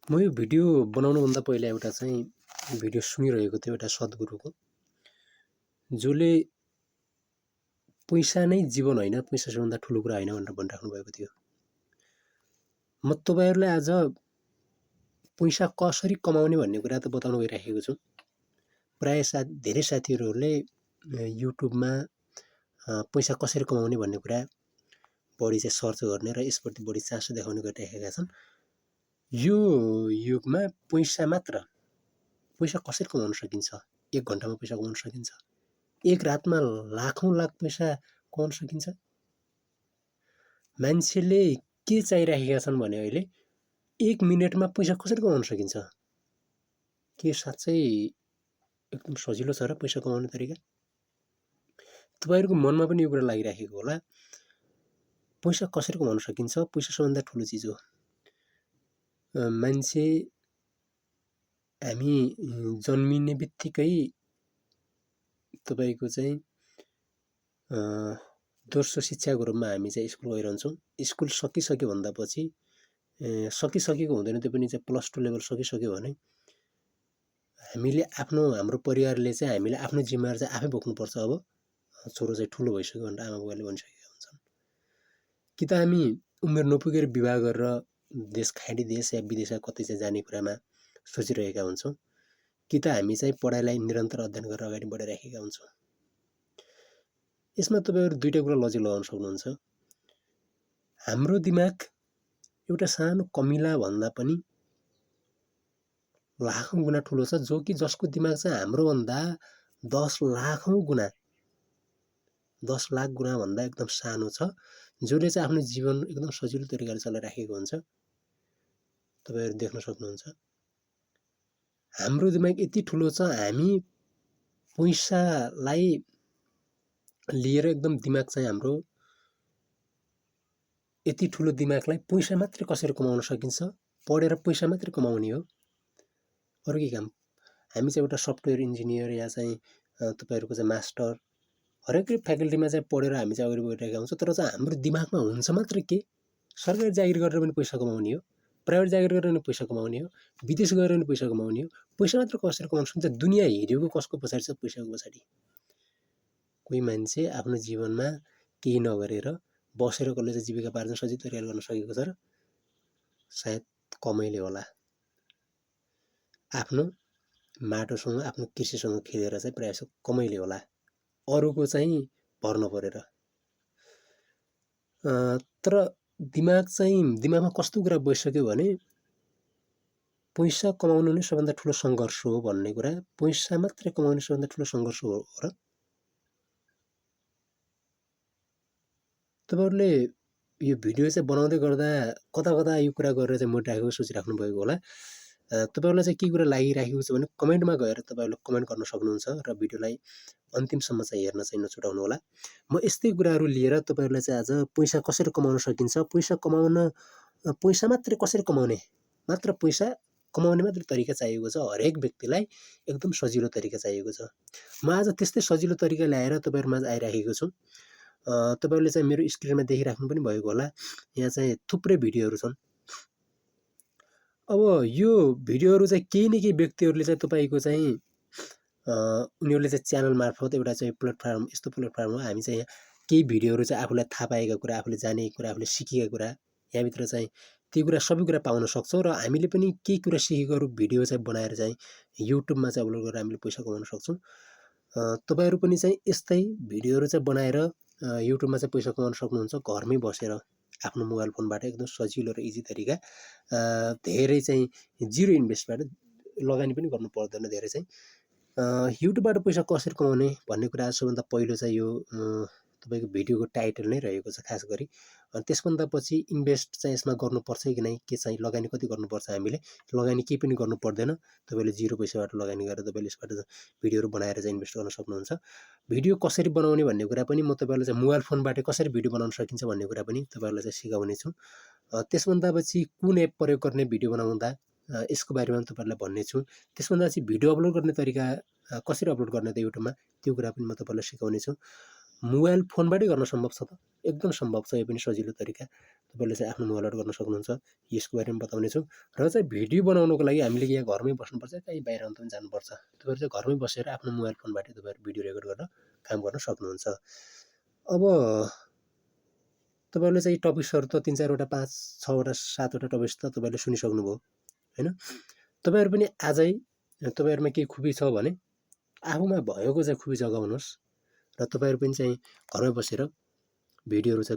म यो भिडियो बनाउनुभन्दा पहिला एउटा चाहिँ भिडियो सुनिरहेको थिएँ एउटा सद्गुरुको, जसले पैसा नै जीवन होइन, पैसा सबभन्दा ठुलो कुरा होइन भनेर भनिराख्नु भएको थियो। म तपाईहरुलाई आज पैसा कसरी कमाउने भन्ने कुरा त बताउन गइराखेको छु। प्राय धेरै साथीहरूले युट्युबमा पैसा कसरी कमाउने भन्ने कुरा बढी चाहिँ सर्च गर्ने र यसप्रति बढी चासो देखाउने गरिरहेका छन्। यो युगमा पैसा कसरी कमाउन सकिन्छ? 1 घण्टामा पैसा कमाउन सकिन्छ? 1 रातमा लाखौं लाख पैसा कमाउन सकिन्छ? मान्छेले के चाहिरहेका छन् भने अहिले 1 मिनेटमा पैसा कसरी कमाउन सकिन्छ? के साँच्चै एकदम सजिलो छ र पैसा कमाउने तरिका? तपाईहरुको मनमा पनि यो कुरा लागिराखेको होला। पैसा कसरी कमाउन सकिन्छ? पैसा सबभन्दा ठुलो चिज हो। मान्छे हामी जन्मिने बित्तिकै तपाईको चाहिँ दोस्रो शिक्षाको रूपमा हामी चाहिँ स्कुल गइरहन्छौँ। स्कुल सकिसक्यो भन्दा पछि सकिसकेको हुँदैन, त्यो पनि चाहिँ +2 लेभल सकिसक्यो भने हामीले हाम्रो परिवारले चाहिँ हामीले आफ्नो जिम्मेवारी चाहिँ आफै बोक्नुपर्छ। अब छोरो चाहिँ ठुलो भइसक्यो भनेर आमा बुबाले भनिसकेका हुन्छन्। कि त हामी उमेर नपुगेर विवाह गरेर खाडी देश या विदेश कतै चाहिँ जाने कुरामा सोचिरहेका हुन्छौँ, कि त हामी चाहिँ पढाइलाई निरन्तर अध्ययन गरेर अगाडि बढिरहेका हुन्छौँ। यसमा तपाईहरु दुईटा कुरा लजिक लगाउन सक्नुहुन्छ। हाम्रो दिमाग एउटा सानो कमिला भन्दा पनि लाखौं गुणा ठुलो छ, जसको दिमाग चाहिँ हाम्रो भन्दा 10 लाखौं गुणा 10 लाख गुणा भन्दा एकदम सानो छ, जसले चाहिँ आफ्नो जीवन एकदम सजिलो तरिकाले चलाइराखेको हुन्छ। तपाईहरु देख्न सक्नुहुन्छ। हाम्रो दिमाग यति ठुलो छ, हामी पैसालाई लिएर एकदम दिमाग चाहिँ हाम्रो यति ठुलो दिमागलाई पैसा मात्रै कसरी कमाउन सकिन्छ, पढेर पैसा मात्रै कमाउने हो, अरु के काम? हामी चाहिँ एउटा सफ्टवेयर इन्जिनियर या चाहिँ तपाईहरुको चाहिँ मास्टर हरेक फ्याकल्टीमा चाहिँ पढेर हामी चाहिँ अगाडि बढिरहेका हुन्छौँ। तर चाहिँ हाम्रो दिमागमा हुन्छ मात्र के? सरकारी जागिर गरेर पनि पैसा कमाउने हो, प्राइभेट जागिर गरेर पनि पैसा कमाउने हो, विदेश गएर पनि पैसा कमाउने हो। पैसा मात्र कसरी कमाउन सकिन्छ? दुनिया हिँडेको कसको पछाडि छ? पैसाको पछाडि। कोही मान्छे आफ्नो जीवनमा केही नगरेर बसेर कसले चाहिँ जीविका पार्जन सजिलो तरिकाले गर्न सकेको छ र? सायद कमैले होला। आफ्नो माटोसँग आफ्नो कृषिसँग खेलेर चाहिँ प्रायः कमैले होला, अरूको चाहिँ भर नपरेर। तर दिमागमा कस्तो कुरा बसिसक्यो भने पैसा कमाउनु नै सबभन्दा ठुलो सङ्घर्ष हो भन्ने कुरा, पैसा मात्रै कमाउनु सबभन्दा ठुलो सङ्घर्ष हो र? तपाईहरुले यो भिडियो चाहिँ बनाउँदै गर्दा कता यो कुरा गरेर चाहिँ मोटिराखेको सोचिराख्नु भएको होला। तपाईहरुलाई चाहिँ के कुरा लागिराखेको छ भने कमेन्टमा गएर तपाईहरुले कमेन्ट गर्न सक्नुहुन्छ र भिडियोलाई अन्तिमसम्म चाहिँ हेर्न चाहिँ नछुटाउनु होला। म यस्तै कुराहरु लिएर तपाईहरुलाई चाहिँ आज पैसा कसरी कमाउन सकिन्छ, पैसा मात्रै कसरी कमाउने, मात्र पैसा कमाउने मात्र तरिका चाहिएको छ। हरेक व्यक्तिलाई एकदम सजिलो तरिका चाहिएको छ। म आज त्यस्तै सजिलो तरिका ल्याएर तपाईहरुमा आइराखेको छु। तपाईहरुले चाहिँ मेरो स्क्रिनमा देखिराख्नु पनि भएको होला। यहाँ चाहिँ थुप्रै भिडियोहरु छन्। अब यो भिडियोहरु चाहिँ केही न केही व्यक्तिहरुले चाहिँ तपाईको चाहिँ उनीहरुले चाहिँ च्यानल मार्फत एउटा चाहिँ प्लेटफर्म, यस्तो प्लेटफर्म हो हामी चाहिँ केही भिडियोहरु चाहिँ आफूलाई थाहा पाएका कुरा, आफूले जानेका कुरा, आफूले सिकेका कुरा, यहाँभित्र चाहिँ ती कुरा सबै कुरा पाउन सक्छौं र हामीले पनि केही कुरा सिकेकोहरु भिडियो चाहिँ बनाएर चाहिँ युट्युबमा चाहिँ अपलोड गरेर हामीले पैसा कमाउन सक्छौं। तपाईहरु पनि चाहिँ यस्तै भिडियोहरु चाहिँ बनाएर युट्युबमा चाहिँ पैसा कमाउन सक्नुहुन्छ घरमै बसेर आफ्नो मोबाइल फोनबाट एकदम सजिलो र इजी तरिका, धेरै चाहिँ जिरो इन्भेस्टबाट लगानी पनि गर्नु पर्दैन धेरै चाहिँ। युट्युबबाट पैसा कसरी कमाउने भन्ने कुरा सबभन्दा पहिलो चाहिँ यो तपाईको भिडियोको टाइटल नै रहेको छ खास गरी। अनि त्यसभन्दा पछि इन्भेस्ट चाहिँ यसमा गर्नुपर्छ कि नै, के चाहिँ लगानी कति गर्नुपर्छ? हामीले लगानी केही पनि गर्नु पर्दैन। तपाईले जिरो पैसाबाट लगानी गरेर तपाईले यसबाट भिडियोहरु बनाएर चाहिँ इन्भेस्ट गर्न सक्नुहुन्छ। भिडियो कसरी बनाउने भन्ने कुरा पनि म तपाईहरुलाई चाहिँ मोबाइल फोनबाट कसरी भिडियो बनाउन सकिन्छ भन्ने कुरा पनि तपाईहरुलाई चाहिँ सिकाउने छु। त्यसभन्दा पछि कुन एप प्रयोग गर्ने भिडियो बनाउँदा यसको बारेमा पनि तपाईहरुलाई भन्ने छु। त्यसभन्दा पछि भिडियो अपलोड गर्ने तरिका कसरी अपलोड गर्ने त युट्युबमा, त्यो कुरा पनि म तपाईहरुलाई सिकाउने छु। मोबाइल फोनबाटै गर्न सम्भव छ त? एकदम सम्भव छ, यो पनि सजिलो तरिका। तपाईले चाहिँ आफ्नो मोबाइलबाट गर्न सक्नुहुन्छ। यसको बारेमा बताउने छु। र चाहिँ भिडियो बनाउनको लागि हामीले यहाँ घरमै बस्नुपर्छ, कहीँ बाहिर पनि जानुपर्छ। तपाईहरु चाहिँ घरमै बसेर आफ्नो मोबाइल फोनबाटै तपाईहरु भिडियो रेकर्ड गर्न काम गर्न सक्नुहुन्छ। अब तपाईहरुले चाहिँ टपिक्सहरु त 3-4 वटा 5-6 वटा 7 वटा टपिक्स त तपाईहरुले सुनिसक्नुभयो हैन? तपाईहरु पनि आजै तपाईहरुमा केही खुबी छ भने आफूमा भएको चाहिँ खुबी जगाउनुहोस् र तपाईहरु पनि चाहिँ घरमै बसेर भिडियोहरु चाहिँ